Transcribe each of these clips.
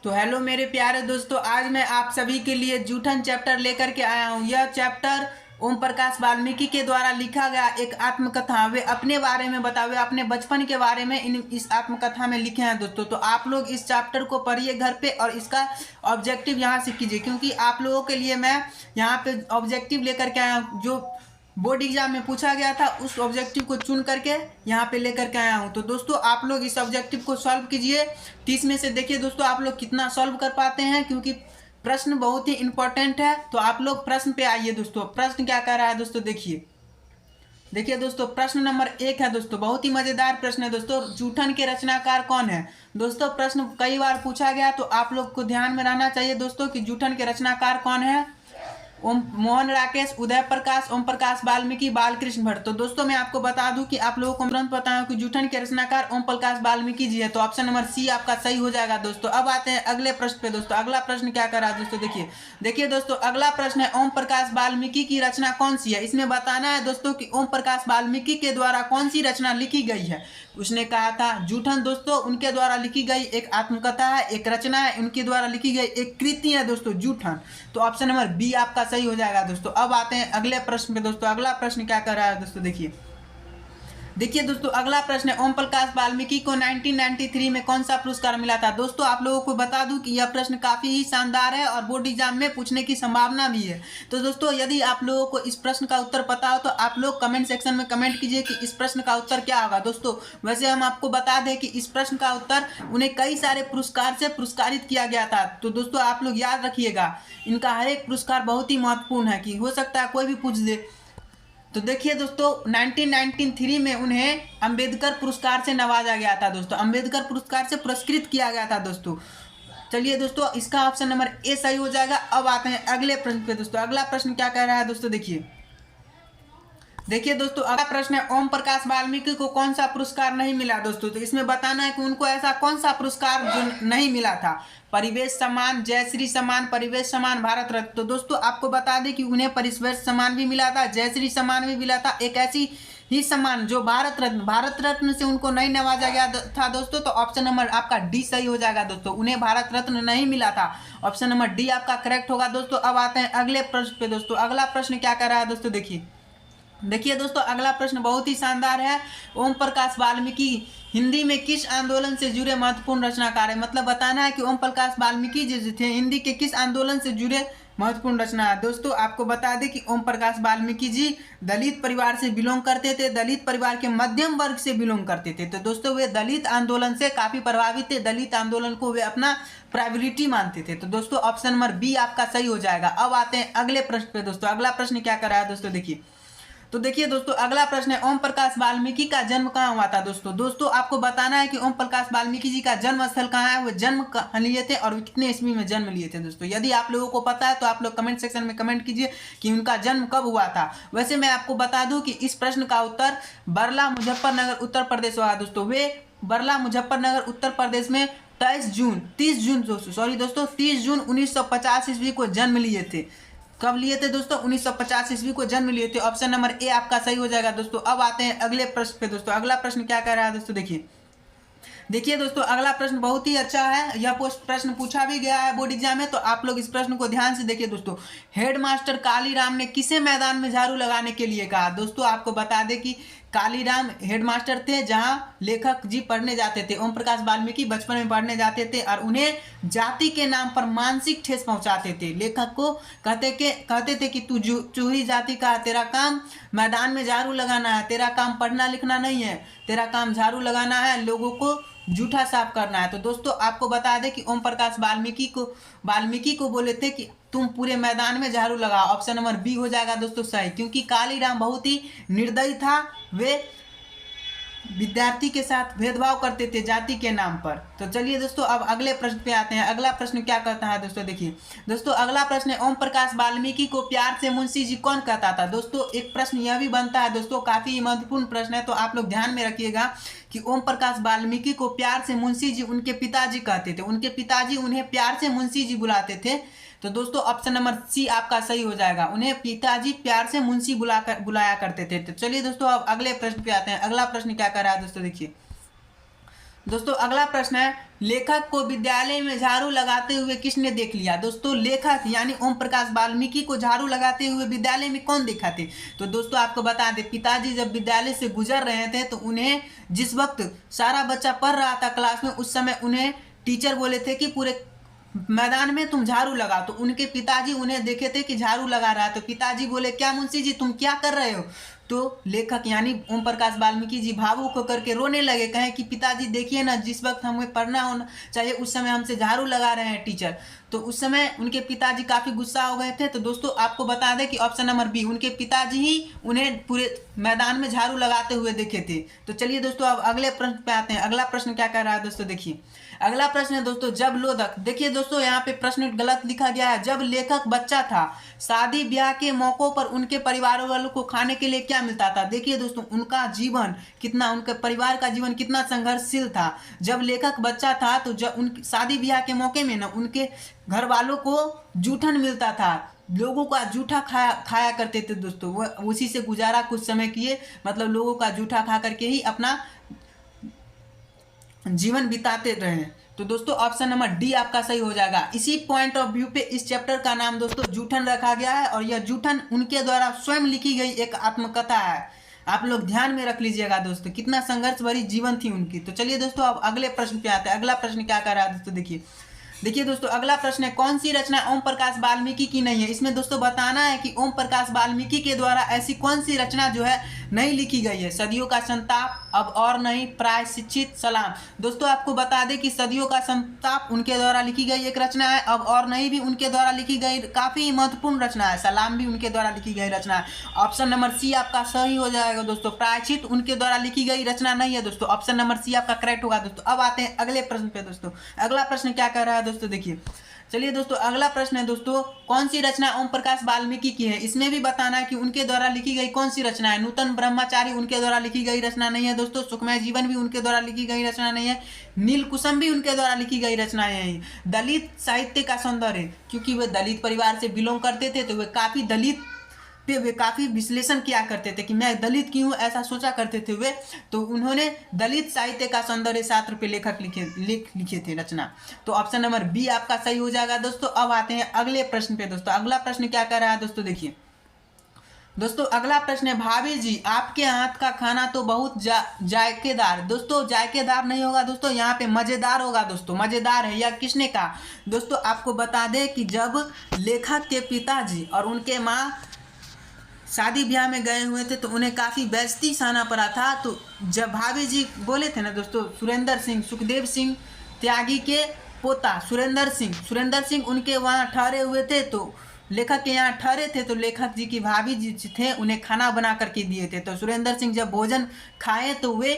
तो हेलो मेरे प्यारे दोस्तों, आज मैं आप सभी के लिए जूठन चैप्टर लेकर के आया हूँ। यह चैप्टर ओम प्रकाश वाल्मीकि के द्वारा लिखा गया एक आत्मकथा। वे अपने बारे में बतावे, अपने बचपन के बारे में इस आत्मकथा में लिखे हैं दोस्तों। तो आप लोग इस चैप्टर को पढ़िए घर पे और इसका ऑब्जेक्टिव यहाँ से कीजिए, क्योंकि आप लोगों के लिए मैं यहाँ पे ऑब्जेक्टिव लेकर के आया हूँ जो बोर्ड एग्जाम में पूछा गया था। उस ऑब्जेक्टिव को चुन करके यहाँ पे लेकर के आया हूँ। तो दोस्तों आप लोग इस ऑब्जेक्टिव को सॉल्व कीजिए। 30 में से देखिए दोस्तों आप लोग कितना सॉल्व कर पाते हैं, क्योंकि प्रश्न बहुत ही इंपॉर्टेंट है। तो आप लोग प्रश्न पे आइए दोस्तों। प्रश्न क्या कह रहा है दोस्तों, देखिए दोस्तों, प्रश्न नंबर 1 है दोस्तों, बहुत ही मजेदार प्रश्न है दोस्तों। जूठन के रचनाकार कौन है दोस्तों? प्रश्न कई बार पूछा गया, तो आप लोग को ध्यान में रहना चाहिए दोस्तों कि जूठन के रचनाकार कौन है। ओम मोहन राकेश, उदय प्रकाश, ओम प्रकाश वाल्मीकि, बालकृष्ण भट्ट। तो दोस्तों मैं आपको बता दूं कि आप लोगों को तुरंत बताऊं कि जूठन के रचनाकार ओम प्रकाश वाल्मीकि जी है। तो ऑप्शन नंबर सी आपका सही हो जाएगा दोस्तों। अब आते हैं अगले प्रश्न पे दोस्तों। अगला प्रश्न क्या कर रहा है दोस्तों, देखिए दोस्तों, अगला प्रश्न है ओम प्रकाश वाल्मीकि की रचना कौन सी है। इसमें बताना है दोस्तों कि ओम प्रकाश वाल्मीकि के द्वारा कौन सी रचना लिखी गई है। उसने कहा था जूठन दोस्तों, उनके द्वारा लिखी गई एक आत्मकथा है, एक रचना है, उनके द्वारा लिखी गई एक कृति है दोस्तों, जूठन। तो ऑप्शन नंबर बी आपका सही हो जाएगा दोस्तों। अब आते हैं अगले प्रश्न पे दोस्तों। अगला प्रश्न क्या कर रहा है दोस्तों, देखिए दोस्तों, अगला प्रश्न है ओम प्रकाश वाल्मीकि को 1993 में कौन सा पुरस्कार मिला था। दोस्तों आप लोगों को बता दूं कि यह प्रश्न काफी ही शानदार है और बोर्ड एग्जाम में पूछने की संभावना भी है। तो दोस्तों यदि आप लोगों को इस प्रश्न का उत्तर पता हो तो आप लोग कमेंट सेक्शन में कमेंट कीजिए कि इस प्रश्न का उत्तर क्या होगा दोस्तों। वैसे हम आपको बता दें कि इस प्रश्न का उत्तर उन्हें कई सारे पुरस्कार से पुरस्कारित किया गया था। तो दोस्तों आप लोग याद रखिएगा, इनका हर एक पुरस्कार बहुत ही महत्वपूर्ण है, कि हो सकता है कोई भी पूछ दे। तो देखिए दोस्तों, 1993 में उन्हें अंबेडकर पुरस्कार से नवाजा गया था दोस्तों। अंबेडकर पुरस्कार से पुरस्कृत किया गया था दोस्तों। चलिए दोस्तों, इसका ऑप्शन नंबर ए सही हो जाएगा। अब आते हैं अगले प्रश्न पे दोस्तों। अगला प्रश्न क्या कह रहा है दोस्तों, देखिए दोस्तों, अगला प्रश्न है ओम प्रकाश वाल्मीकि को कौन सा पुरस्कार नहीं मिला दोस्तों। तो इसमें बताना है कि उनको ऐसा कौन सा पुरस्कार जो नहीं मिला था। परिवेश सम्मान, जयश्री सम्मान, परिवेश सम्मान, भारत रत्न। तो दोस्तों आपको बता दें कि उन्हें परिवेश सम्मान भी मिला था, जयश्री सम्मान भी मिला था, एक ऐसी ही सम्मान जो भारत रत्न से उनको नहीं नवाजा गया था दोस्तों। तो ऑप्शन नंबर आपका डी सही हो जाएगा दोस्तों। उन्हें भारत रत्न नहीं मिला था, ऑप्शन नंबर डी आपका करेक्ट होगा दोस्तों। अब आते हैं अगले प्रश्न पे दोस्तों। अगला प्रश्न क्या कर रहा है दोस्तों, देखिए दोस्तों, अगला प्रश्न बहुत ही शानदार है। ओम प्रकाश वाल्मीकि हिंदी में किस आंदोलन से जुड़े महत्वपूर्ण रचनाकार है। मतलब बताना है कि ओम प्रकाश वाल्मीकि जी थे हिंदी के किस आंदोलन से जुड़े महत्वपूर्ण रचना है। दोस्तों आपको बता दें कि ओम प्रकाश वाल्मीकि जी दलित परिवार से बिलोंग करते थे, दलित परिवार के मध्यम वर्ग से बिलोंग करते थे। तो दोस्तों वे दलित आंदोलन से काफी प्रभावित थे, दलित आंदोलन को वे अपना प्रायोरिटी मानते थे। तो दोस्तों ऑप्शन नंबर बी आपका सही हो जाएगा। अब आते हैं अगले प्रश्न पे दोस्तों। अगला प्रश्न क्या कर रहा है दोस्तों, देखिए दोस्तों, अगला प्रश्न है ओम प्रकाश वाल्मीकि का जन्म कहाँ हुआ था दोस्तों आपको बताना है कि ओम प्रकाश वाल्मीकि जी का जन्म स्थल कहाँ है, वो जन्म कहाँ लिए थे और कितने ईस्वी में जन्म लिए थे दोस्तों। यदि आप लोगों को पता है तो आप लोग कमेंट सेक्शन में कमेंट कीजिए कि उनका जन्म कब हुआ था। वैसे मैं आपको बता दूं कि इस प्रश्न का उत्तर बरला मुजफ्फरनगर उत्तर प्रदेश हुआ दोस्तों। वे बरला मुजफ्फरनगर उत्तर प्रदेश में 30 जून 1950 ईस्वी को जन्म लिए थे। कब लिए थे दोस्तों, 1950 ईस्वी को जन्म लिए थे। ऑप्शन नंबर ए आपका सही हो जाएगा दोस्तों। अब आते हैं अगले प्रश्न पे दोस्तों। अगला प्रश्न क्या कह रहा है दोस्तों, देखिए दोस्तों, अगला प्रश्न बहुत ही अच्छा है। यह प्रश्न पूछा भी गया है बोर्ड एग्जाम में, तो आप लोग इस प्रश्न को ध्यान से देखिए दोस्तों। हेडमास्टर कालीराम ने किसे मैदान में झाड़ू लगाने के लिए कहा। दोस्तों आपको बता दें कि कालीराम हेडमास्टर थे जहां लेखक जी पढ़ने जाते थे। ओम प्रकाश वाल्मीकि बचपन में पढ़ने जाते थे और उन्हें जाति के नाम पर मानसिक ठेस पहुंचाते थे। लेखक को कहते थे कि तू चूही जाति का, तेरा काम मैदान में झाड़ू लगाना है, तेरा काम पढ़ना लिखना नहीं है, तेरा काम झाड़ू लगाना है, लोगों को जूठा साफ करना है। तो दोस्तों आपको बता दें कि ओम प्रकाश वाल्मीकि को बोले थे कि तुम पूरे मैदान में झाड़ू लगाओ। ऑप्शन नंबर बी हो जाएगा दोस्तों सही, क्योंकि कालीराम बहुत ही निर्दयी था। वे विद्यार्थी के साथ भेदभाव करते थे जाति के नाम पर। तो चलिए दोस्तों, अब अगले प्रश्न पे आते हैं। अगला प्रश्न क्या कहता है दोस्तों, दोस्तों अगला प्रश्न है ओम प्रकाश वाल्मीकि को प्यार से मुंशी जी कौन कहता था। दोस्तों एक प्रश्न यह भी बनता है दोस्तों, काफी महत्वपूर्ण प्रश्न है, तो आप लोग ध्यान में रखिएगा कि ओम प्रकाश वाल्मीकि को प्यार से मुंशी जी उनके पिताजी कहते थे। उनके पिताजी उन्हें प्यार से मुंशी जी बुलाते थे। तो दोस्तों ऑप्शन नंबर सी आपका सही हो जाएगा। उन्हें पिताजी प्यार से मुंशी बुलाया करते थे। तो चलिए दोस्तों, अब अगले प्रश्न पे आते हैं। अगला प्रश्न क्या कर रहा है दोस्तों, दोस्तों अगला प्रश्न है, लेखक को विद्यालय में झाड़ू लगाते हुए किसने देख लिया? दोस्तों लेखक यानी ओम प्रकाश वाल्मीकि को झाड़ू लगाते हुए विद्यालय में कौन देखा थे? तो दोस्तों आपको बता दें, पिताजी जब विद्यालय से गुजर रहे थे तो उन्हें जिस वक्त सारा बच्चा पढ़ रहा था क्लास में, उस समय उन्हें टीचर बोले थे कि पूरे मैदान में तुम झाड़ू लगा। तो उनके पिताजी उन्हें देखे थे कि झाड़ू लगा रहा है, तो पिताजी बोले क्या मुंशी जी तुम क्या कर रहे हो? तो लेखक यानी ओम प्रकाश वाल्मीकि जी भावुक होकर के रोने लगे, कहे कि पिताजी देखिए ना, जिस वक्त हमें पढ़ना होना चाहिए उस समय हमसे झाड़ू लगा रहे हैं टीचर। तो उस समय उनके पिताजी काफ़ी गुस्सा हो गए थे। तो दोस्तों आपको बता दें कि ऑप्शन नंबर बी, उनके पिताजी ही उन्हें पूरे मैदान में झाड़ू लगाते हुए देखे थे। तो चलिए दोस्तों अब अगले प्रश्न पे आते हैं। अगला प्रश्न क्या कह रहा है दोस्तों, देखिए अगला प्रश्न है दोस्तों, जब लोधक, देखिए दोस्तों यहाँ पे प्रश्न गलत लिखा गया है। जब लेखक बच्चा था, शादी ब्याह के मौकों पर उनके परिवार वालों को खाने के लिए क्या मिलता था? देखिए दोस्तों उनका जीवन कितना, उनके परिवार का जीवन कितना संघर्षशील था। जब लेखक बच्चा था तो जब उन शादी ब्याह के मौके में ना उनके घर वालों को जूठन मिलता था, लोगों का जूठा खाया करते थे दोस्तों। वो उसी से गुजारा कुछ समय किए, मतलब लोगों का जूठा खा करके ही अपना जीवन बिताते रहे। तो दोस्तों ऑप्शन नंबर डी आपका सही हो जाएगा। इसी पॉइंट ऑफ व्यू पे इस चैप्टर का नाम दोस्तों जूठन रखा गया है, और यह जूठन उनके द्वारा स्वयं लिखी गई एक आत्मकथा है। आप लोग ध्यान में रख लीजिएगा दोस्तों, कितना संघर्ष भरी जीवन थी उनकी। तो चलिए दोस्तों अब अगले प्रश्न पे आते हैं। अगला प्रश्न क्या कर रहा है दोस्तों, देखिए दोस्तों अगला प्रश्न है, कौन सी रचना ओम प्रकाश वाल्मीकि की नहीं है? इसमें दोस्तों बताना है कि ओम प्रकाश वाल्मीकि के द्वारा ऐसी कौन सी रचना जो है नहीं लिखी गई है। सदियों का संताप, अब और नहीं, प्रायश्चित, सलाम। दोस्तों आपको बता दें कि सदियों का संताप उनके द्वारा लिखी गई एक रचना है, अब और नहीं भी उनके द्वारा लिखी गई काफ़ी महत्वपूर्ण रचना है, सलाम भी उनके द्वारा लिखी गई रचना है। ऑप्शन नंबर सी आपका सही हो जाएगा दोस्तों। प्रायश्चित उनके द्वारा लिखी गई रचना नहीं है दोस्तों, ऑप्शन नंबर सी आपका करेक्ट होगा दोस्तों। अब आते हैं अगले प्रश्न पे दोस्तों। अगला प्रश्न क्या कर रहा है दोस्तों, देखिए चलिए दोस्तों अगला प्रश्न है दोस्तों, कौन सी रचना ओम प्रकाश वाल्मीकि की है? इसमें भी बताना है कि उनके द्वारा लिखी गई कौन सी रचना है। नूतन ब्रह्मचारी उनके द्वारा लिखी गई रचना नहीं है दोस्तों। सुखमय जीवन भी उनके द्वारा लिखी गई रचना नहीं है। नीलकुसुम भी उनके द्वारा लिखी गई रचना है। दलित साहित्य का सौंदर्य, क्योंकि वे दलित परिवार से बिलोंग करते थे तो वे काफ़ी दलित पे वे काफ़ी विश्लेषण किया करते थे कि मैं दलित क्यों हूँ, ऐसा सोचा करते थे वे। तो उन्होंने दलित साहित्य का सौंदर्य शास्त्र पे लेखक लिखे थे रचना। तो ऑप्शन नंबर बी आपका सही हो जाएगा दोस्तों। अब आते हैं अगले प्रश्न पे दोस्तों। अगला प्रश्न क्या कर रहा है दोस्तों, देखिए दोस्तों अगला प्रश्न है, भाभी जी आपके हाथ का खाना तो बहुत जायकेदार। दोस्तों जायकेदार नहीं होगा दोस्तों, यहाँ पे मज़ेदार होगा दोस्तों। मज़ेदार है यह किसने कहा? दोस्तों आपको बता दें कि जब लेखक के पिताजी और उनके माँ शादी ब्याह में गए हुए थे तो उन्हें काफ़ी बेइज्जती सहना पड़ा था। तो जब भाभी जी बोले थे ना दोस्तों, सुरेंद्र सिंह, सुखदेव सिंह त्यागी के पोता सुरेंद्र सिंह उनके वहाँ ठहरे हुए थे, तो लेखक के यहाँ ठहरे थे। तो लेखक जी की भाभी जी थे उन्हें खाना बना करके दिए थे। तो सुरेंद्र सिंह जब भोजन खाए तो वे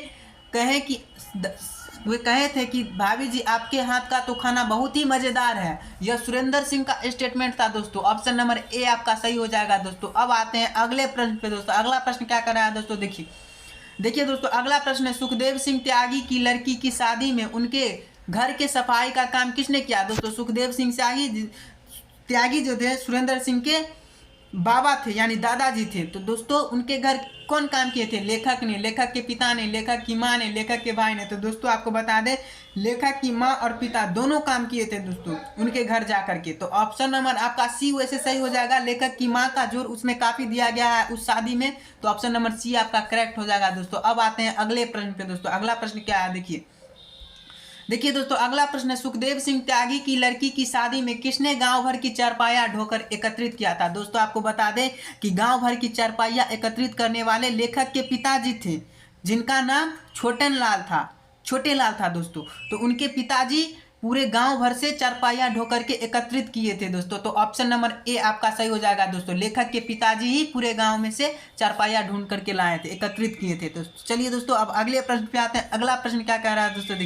कहे थे कि भाभी जी आपके हाथ का तो खाना बहुत ही मज़ेदार है। यह सुरेंद्र सिंह का स्टेटमेंट था दोस्तों। ऑप्शन नंबर ए आपका सही हो जाएगा दोस्तों। अब आते हैं अगले प्रश्न पे दोस्तों। अगला प्रश्न क्या कर रहा है दोस्तों, देखिए दोस्तों अगला प्रश्न है, सुखदेव सिंह त्यागी की लड़की की शादी में उनके घर के सफाई का काम किसने किया? दोस्तों सुखदेव सिंह त्यागी जो थे सुरेंद्र सिंह के बाबा थे यानी दादाजी थे। तो दोस्तों उनके घर कौन काम किए थे? लेखक ने, लेखक के पिता ने, लेखक की माँ ने, लेखक के भाई ने। तो दोस्तों आपको बता दें लेखक की माँ और पिता दोनों काम किए थे दोस्तों उनके घर जा करके। तो ऑप्शन नंबर आपका सी वैसे सही हो जाएगा। लेखक की माँ का जोर उसमें काफ़ी दिया गया है उस शादी में, तो ऑप्शन नंबर सी आपका करेक्ट हो जाएगा दोस्तों। अब आते हैं अगले प्रश्न पे दोस्तों। अगला प्रश्न क्या है, देखिए दोस्तों अगला प्रश्न है, सुखदेव सिंह त्यागी की लड़की की शादी में किसने गांव भर की चारपाइयाँ ढोकर एकत्रित किया था? दोस्तों आपको बता दें कि गांव भर की चारपाइयाँ एकत्रित करने वाले लेखक के पिताजी थे, जिनका नाम छोटे लाल था दोस्तों। तो उनके पिताजी पूरे गांव भर से चारपाइयाँ ढोकर के एकत्रित किए थे दोस्तों। तो ऑप्शन नंबर ए आपका सही हो जाएगा दोस्तों। लेखक के पिताजी ही पूरे गांव में से चारपाइयाँ ढूंढ करके लाए थे, एकत्रित किए थे दोस्तों। चलिए दोस्तों अब अगले प्रश्न पे आते हैं। अगला प्रश्न क्या कह रहा है दोस्तों,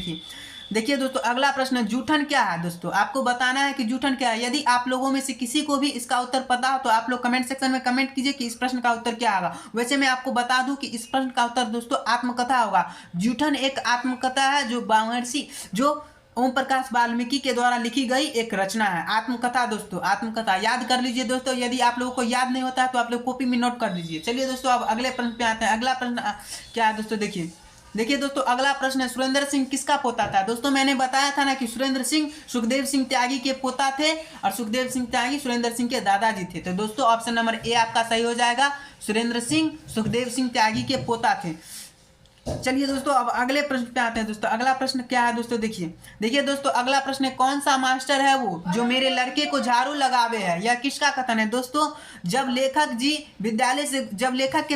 देखिए दोस्तों अगला प्रश्न जूठन क्या है? दोस्तों आपको बताना है कि जूठन क्या है। यदि आप लोगों में से किसी को भी इसका उत्तर पता हो तो आप लोग कमेंट सेक्शन में कमेंट कीजिए कि इस प्रश्न का उत्तर क्या होगा। वैसे मैं आपको बता दूं कि इस प्रश्न का उत्तर दोस्तों आत्मकथा होगा। जूठन एक आत्मकथा है जो ओम प्रकाश वाल्मीकि के द्वारा लिखी गई एक रचना है, आत्मकथा दोस्तों। आत्मकथा याद कर लीजिए दोस्तों, यदि आप लोगों को याद नहीं होता है तो आप लोग कॉपी में नोट कर लीजिए। चलिए दोस्तों अब अगले प्रश्न पे आते हैं। अगला प्रश्न क्या है दोस्तों, देखिए दोस्तों अगला प्रश्न है, सुरेंद्र सिंह किसका पोता था? दोस्तों मैंने बताया था ना कि सुरेंद्र सिंह सुखदेव सिंह त्यागी के पोता थे और सुखदेव सिंह त्यागी सुरेंद्र सिंह के दादाजी थे। तो दोस्तों ऑप्शन नंबर ए आपका सही हो जाएगा, सुरेंद्र सिंह सुखदेव सिंह त्यागी के पोता थे। चलिए दोस्तों अब अगले प्रश्न पे आते हैं। दोस्तों अगला प्रश्न क्या है दोस्तों, देखिए दोस्तों अगला प्रश्न है, कौन सा मास्टर है वो जो मेरे लड़के को झाड़ू लगावे है? यह किसका कथन है? दोस्तों जब लेखक जी विद्यालय से जब लेखक के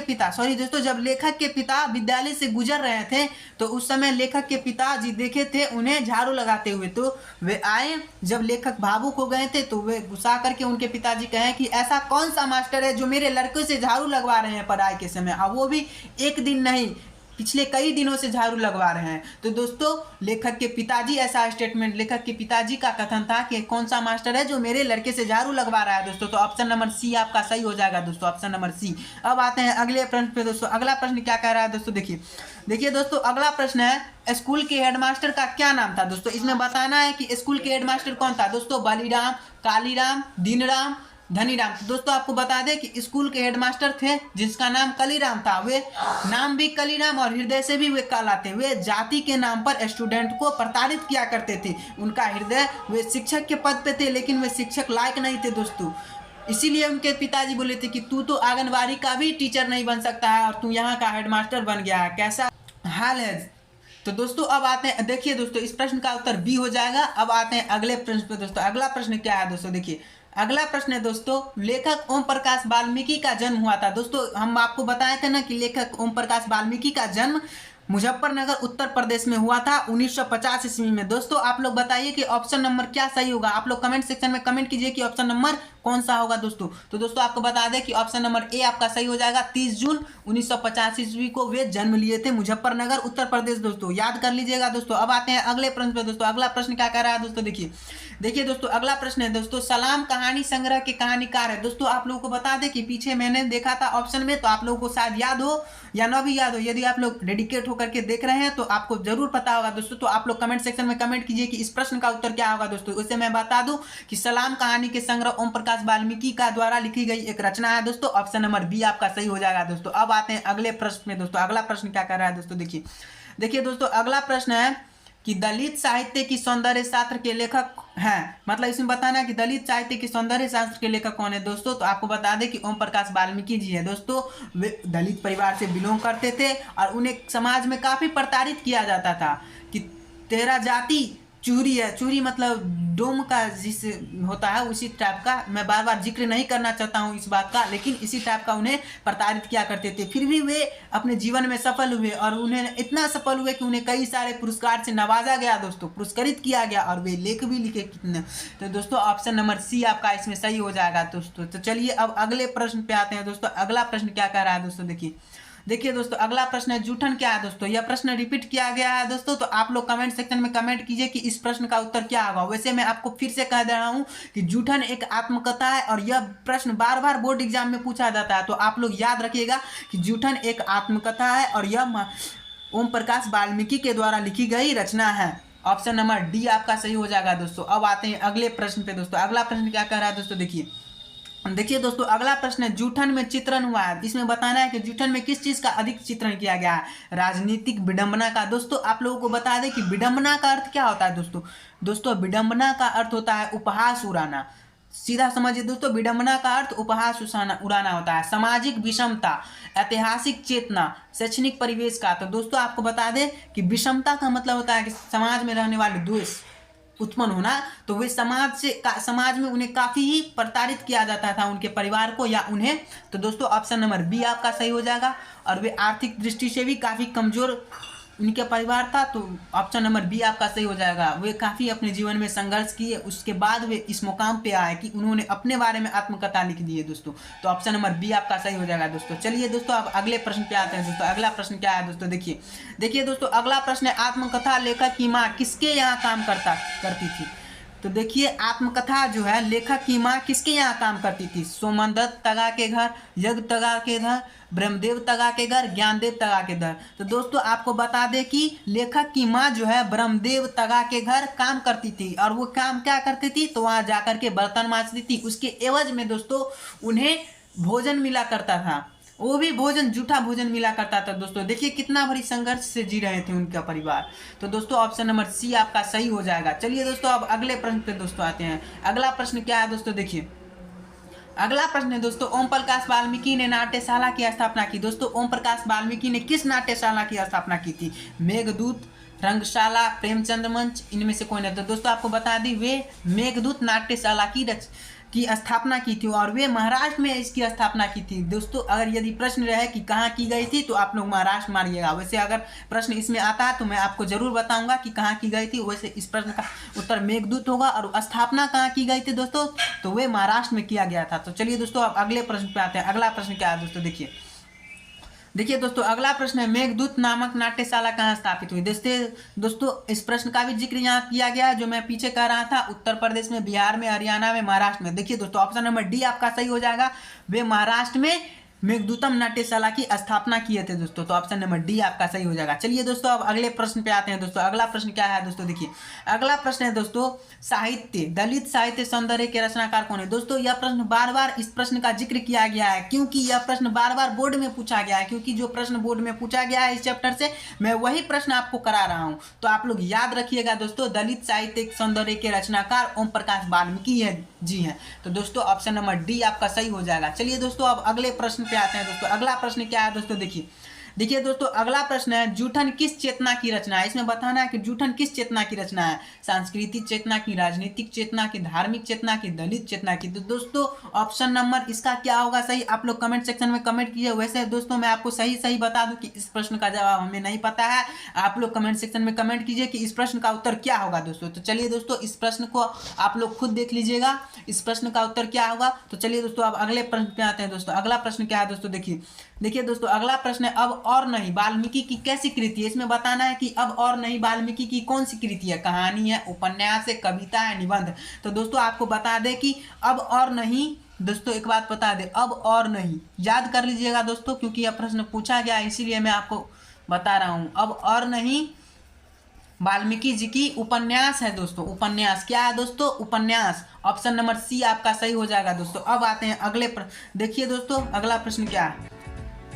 पिता विद्यालय से गुजर रहे थे तो उस समय लेखक के पिताजी देखे थे उन्हें झाड़ू लगाते हुए, तो वे आए, जब लेखक भावुक हो गए थे तो वे गुस्सा करके उनके पिताजी कहे कि ऐसा कौन सा मास्टर है जो मेरे लड़के से झाड़ू लगवा रहे हैं पढ़ाई के समय, और वो भी एक दिन नहीं पिछले कई दिनों से झाड़ू लगवा रहे हैं। तो दोस्तों लेखक के पिताजी ऐसा स्टेटमेंट, लेखक के पिताजी का कथन था कि कौन सा मास्टर है जो मेरे लड़के से झाड़ू लगवा रहा है दोस्तों। तो ऑप्शन नंबर सी आपका सही हो जाएगा दोस्तों, ऑप्शन नंबर सी। अब आते हैं अगले प्रश्न पे दोस्तों। अगला प्रश्न क्या कह रहा है दोस्तों, देखिए दोस्तों अगला प्रश्न है, स्कूल के हेडमास्टर का क्या नाम था? दोस्तों इसमें बताना है कि स्कूल के हेडमास्टर कौन था। दोस्तों बलीराम, कालीराम, दीनराम, धनीराम। तो दोस्तों आपको बता दें कि स्कूल के हेडमास्टर थे जिसका नाम कलीराम था। वे नाम भी कलीराम और हृदय से भी वे कहलाते। वे जाति के नाम पर स्टूडेंट को प्रताड़ित किया करते थे। उनका हृदय, वे शिक्षक के पद पे थे लेकिन वे शिक्षक लायक नहीं थे दोस्तों। इसीलिए उनके पिताजी बोले थे कि तू तो आंगनबाड़ी का भी टीचर नहीं बन सकता है और तू यहाँ का हेडमास्टर बन गया है, कैसा हाल है। तो दोस्तों अब आते हैं, देखिए दोस्तों इस प्रश्न का उत्तर बी हो जाएगा। अब आते हैं अगले प्रश्न पे दोस्तों। अगला प्रश्न क्या है दोस्तों, देखिए अगला प्रश्न है दोस्तों, लेखक ओम प्रकाश वाल्मीकि का जन्म हुआ था। दोस्तों हम आपको बताए थे ना कि लेखक ओम प्रकाश वाल्मीकि का जन्म मुजफ्फरनगर उत्तर प्रदेश में हुआ था 1950 ईस्वी में। दोस्तों आप लोग बताइए कि ऑप्शन नंबर क्या सही होगा। आप लोग कमेंट सेक्शन में कमेंट कीजिए कि ऑप्शन नंबर कौन सा होगा दोस्तों। तो दोस्तों आपको बता दें कि ऑप्शन नंबर ए आपका सही हो जाएगा। 30 जून 1950 ईस्वी को वे जन्म लिए थे, मुजफ्फरनगर उत्तर प्रदेश दोस्तों, याद कर लीजिएगा दोस्तों। अब आते हैं अगले प्रश्न पे दोस्तों। अगला प्रश्न क्या कह रहा है दोस्तों, देखिए दोस्तों अगला प्रश्न है दोस्तों, सलाम कहानी संग्रह के कहानीकार है। दोस्तों आप लोगों को बता दें कि पीछे मैंने देखा था ऑप्शन में, तो आप लोगों को शायद याद हो या ना भी याद हो। यदि आप लोग डेडिकेट होकर के देख रहे हैं तो आपको जरूर पता होगा दोस्तों। तो आप लोग कमेंट सेक्शन में कमेंट कीजिए कि इस प्रश्न का उत्तर क्या होगा दोस्तों। उससे मैं बता दूं कि सलाम कहानी के संग्रह ओम प्रकाश वाल्मीकि का द्वारा लिखी गई एक रचना है दोस्तों। ऑप्शन नंबर बी आपका सही हो जाएगा दोस्तों। अब आते हैं अगले प्रश्न में दोस्तों। अगला प्रश्न क्या कर रहा है दोस्तों, देखिए दोस्तों अगला प्रश्न है कि दलित साहित्य की सौंदर्य शास्त्र के लेखक हैं, मतलब इसमें बताना है कि दलित साहित्य की सौंदर्य शास्त्र के लेखक कौन है दोस्तों। तो आपको बता दें कि ओम प्रकाश वाल्मीकि जी है दोस्तों। वे दलित परिवार से बिलोंग करते थे और उन्हें समाज में काफी प्रताड़ित किया जाता था कि तेरा जाति चूरी है। चूरी मतलब डोम का जिस होता है उसी टाइप का, मैं बार बार जिक्र नहीं करना चाहता हूँ इस बात का, लेकिन इसी टाइप का उन्हें प्रताड़ित किया करते थे। फिर भी वे अपने जीवन में सफल हुए और उन्हें इतना सफल हुए कि उन्हें कई सारे पुरस्कार से नवाजा गया दोस्तों, पुरस्कृत किया गया और वे लेख भी लिखे कितने। तो दोस्तों ऑप्शन नंबर सी आपका इसमें सही हो जाएगा दोस्तों। तो चलिए अब अगले प्रश्न पे आते हैं दोस्तों। अगला प्रश्न क्या कह रहा है दोस्तों, देखिए दोस्तों अगला प्रश्न है जूठन क्या है दोस्तों। यह प्रश्न रिपीट किया गया है दोस्तों। तो आप लोग कमेंट सेक्शन में कमेंट कीजिए कि इस प्रश्न का उत्तर क्या होगा। वैसे मैं आपको फिर से कह दे रहा हूं कि जूठन एक आत्मकथा है और यह प्रश्न बार बार बोर्ड एग्जाम में पूछा जाता है। तो आप लोग याद रखिएगा कि जूठन एक आत्मकथा है और यह ओम प्रकाश वाल्मीकि के द्वारा लिखी गई रचना है। ऑप्शन नंबर डी आपका सही हो जाएगा दोस्तों। अब आते हैं अगले प्रश्न पे दोस्तों। अगला प्रश्न क्या कह रहा है दोस्तों, देखिए दोस्तों अगला प्रश्न है जूठन में चित्रण हुआ है। इसमें बताना है कि जूठन में किस चीज का अधिक चित्रण किया गया है, राजनीतिक विडंबना का। दोस्तों आप लोगों को बता दें कि विडंबना का अर्थ क्या होता है दोस्तों विडंबना का अर्थ होता है उपहास उड़ाना। सीधा समझिए दोस्तों, विडंबना का अर्थ उपहास उड़ाना होता है। सामाजिक विषमता, ऐतिहासिक चेतना, शैक्षणिक परिवेश का। तो दोस्तों आपको बता दें कि विषमता का मतलब होता है कि समाज में रहने वाले द्वेष उत्पन्न होना। तो वे समाज में उन्हें काफ़ी ही प्रताड़ित किया जाता था, उनके परिवार को या उन्हें। तो दोस्तों ऑप्शन नंबर बी आपका सही हो जाएगा। और वे आर्थिक दृष्टि से भी काफ़ी कमज़ोर उनके परिवार था। तो ऑप्शन नंबर बी आपका सही हो जाएगा। वे काफ़ी अपने जीवन में संघर्ष किए, उसके बाद वे इस मुकाम पे आए कि उन्होंने अपने बारे में आत्मकथा लिख दी है दोस्तों। तो ऑप्शन नंबर बी आपका सही हो जाएगा दोस्तों। चलिए दोस्तों अब अगले प्रश्न पे आते हैं दोस्तों। अगला प्रश्न क्या है दोस्तों, देखिए दोस्तों अगला प्रश्न है आत्मकथा लेखक की माँ किसके यहाँ काम करती थी। तो देखिए आत्मकथा जो है लेखक की माँ किसके यहाँ काम करती थी, सोमदत्त तगा के घर, यज्ञ तगा के घर, ब्रह्मदेव तगा के घर, ज्ञानदेव तगा के घर। तो दोस्तों आपको बता दें कि लेखक की माँ जो है ब्रह्मदेव तगा के घर काम करती थी। और वो काम क्या करती थी, तो वहाँ जाकर के बर्तन मांजती थी। उसके एवज में दोस्तों उन्हें भोजन मिला करता था। वो भी भोजन जूठा भोजन मिला करता था दोस्तों। देखिए कितना बड़ी संघर्ष से जी रहे थे उनका परिवार। तो दोस्तों ऑप्शन नंबर सी आपका सही हो जाएगा। चलिए दोस्तों अब अगले प्रश्न पे दोस्तों आते हैं। अगला प्रश्न क्या है दोस्तों, देखिए अगला प्रश्न है दोस्तों, ओम प्रकाश वाल्मीकि ने नाट्यशाला की स्थापना की। दोस्तों ओम प्रकाश वाल्मीकि ने किस नाट्यशाला की स्थापना की थी? मेघदूत, रंगशाला, प्रेमचंद मंच, इनमें से कोई नहीं। तो दोस्तों आपको बता दी वे मेघदूत नाट्यशाला की स्थापना की थी और वे महाराष्ट्र में इसकी स्थापना की थी। दोस्तों अगर यदि प्रश्न रहे कि कहाँ की गई थी तो आप लोग महाराष्ट्र मारिएगा। वैसे अगर प्रश्न इसमें आता है तो मैं आपको जरूर बताऊंगा कि कहाँ की गई थी। वैसे इस प्रश्न का उत्तर मेघदूत होगा और स्थापना कहाँ की गई थी दोस्तों, तो वे महाराष्ट्र में किया गया था। तो चलिए दोस्तों अब अगले प्रश्न पे आते हैं। अगला प्रश्न क्या है दोस्तों, देखिए दोस्तों अगला प्रश्न है, मेघदूत नामक नाट्यशाला कहाँ स्थापित हुई? दोस्तों इस प्रश्न का भी जिक्र यहाँ किया गया है जो मैं पीछे कह रहा था, उत्तर प्रदेश में, बिहार में, हरियाणा में, महाराष्ट्र में। देखिए दोस्तों ऑप्शन नंबर डी आपका सही हो जाएगा। वे महाराष्ट्र में मेघदूतम नाट्यशाला की स्थापना किए थे दोस्तों। तो ऑप्शन नंबर डी आपका सही हो जाएगा। चलिए दोस्तों अब अगले प्रश्न पे आते हैं दोस्तों। अगला प्रश्न क्या है दोस्तों, देखिए अगला प्रश्न है दोस्तों, साहित्य, दलित साहित्य सौंदर्य के रचनाकार कौन है? दोस्तों यह प्रश्न बार बार इस प्रश्न का जिक्र किया गया है क्योंकि यह प्रश्न बार बार बोर्ड में पूछा गया है। क्योंकि जो प्रश्न बोर्ड में पूछा गया है इस चैप्टर से, मैं वही प्रश्न आपको करा रहा हूँ। तो आप लोग याद रखिएगा दोस्तों, दलित साहित्य सौंदर्य के रचनाकार ओम प्रकाश वाल्मीकि जी हैं। तो दोस्तों ऑप्शन नंबर डी आपका सही हो जाएगा। चलिए दोस्तों अब अगले प्रश्न पे आते हैं दोस्तों। अगला प्रश्न क्या है दोस्तों, देखिए दोस्तों अगला प्रश्न है, जूठन किस चेतना की रचना है? इसमें बताना है कि जूठन किस चेतना की रचना है। सांस्कृतिक चेतना की, राजनीतिक चेतना की, धार्मिक चेतना की, दलित चेतना की। तो दोस्तों ऑप्शन नंबर इसका क्या होगा सही, आप लोग कमेंट सेक्शन में कमेंट कीजिए। वैसे दोस्तों मैं आपको सही बता दूं कि इस प्रश्न का जवाब हमें नहीं पता है। आप लोग कमेंट सेक्शन में कमेंट कीजिए कि इस प्रश्न का उत्तर क्या होगा दोस्तों। तो चलिए दोस्तों इस प्रश्न को आप लोग खुद देख लीजिएगा, इस प्रश्न का उत्तर क्या होगा। तो चलिए दोस्तों अब अगले प्रश्न पे आते हैं दोस्तों। अगला प्रश्न क्या है दोस्तों, देखिए दोस्तों अगला प्रश्न है, अब और नहीं वाल्मीकि की कैसी कृति है? इसमें बताना है कि अब और नहीं वाल्मीकि की कौन सी कृति है, कहानी है, उपन्यास है, कविता है, निबंध। तो दोस्तों आपको बता दें कि अब और नहीं, दोस्तों एक बात बता दें, अब और नहीं याद कर लीजिएगा दोस्तों, क्योंकि यह प्रश्न पूछा गया है इसीलिए मैं आपको बता रहा हूँ। अब और नहीं वाल्मीकि जी की उपन्यास है दोस्तों। उपन्यास क्या है दोस्तों, उपन्यास। ऑप्शन नंबर सी आपका सही हो जाएगा दोस्तों। अब आते हैं अगले देखिए दोस्तों अगला प्रश्न क्या है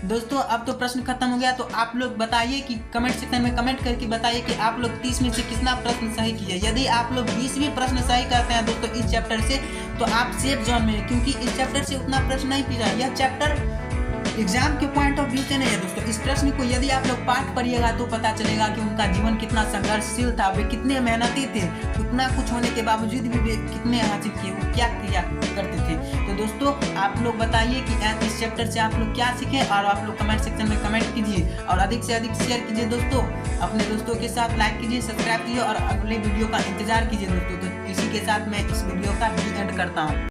दोस्तों। अब तो प्रश्न खत्म हो गया। तो आप लोग बताइए कि कमेंट सेक्शन में कमेंट करके बताइए कि आप लोग 30 में से कितना प्रश्न सही किए। यदि आप लोग 20 भी प्रश्न सही करते हैं दोस्तों इस चैप्टर से, तो आप सेफ जोन में हैं, क्योंकि इस चैप्टर से उतना प्रश्न नहीं पूछा। यह चैप्टर एग्जाम के पॉइंट ऑफ व्यू से नहीं है दोस्तों। इस प्रश्न को यदि आप लोग पाठ पढ़िएगा तो पता चलेगा कि उनका जीवन कितना संघर्षशील था, वे कितने मेहनती थे, उतना कुछ होने के बावजूद भी वे कितने हासिल किए, वो क्या किया करते थे। तो दोस्तों आप लोग बताइए कि इस चैप्टर से आप लोग क्या सीखे, और आप लोग कमेंट सेक्शन में कमेंट कीजिए और अधिक से अधिक शेयर कीजिए दोस्तों। अपने दोस्तों के साथ लाइक कीजिए, सब्सक्राइब कीजिए और अगले वीडियो का इंतजार कीजिए दोस्तों। तो इसी के साथ मैं इस वीडियो का एंड करता हूँ।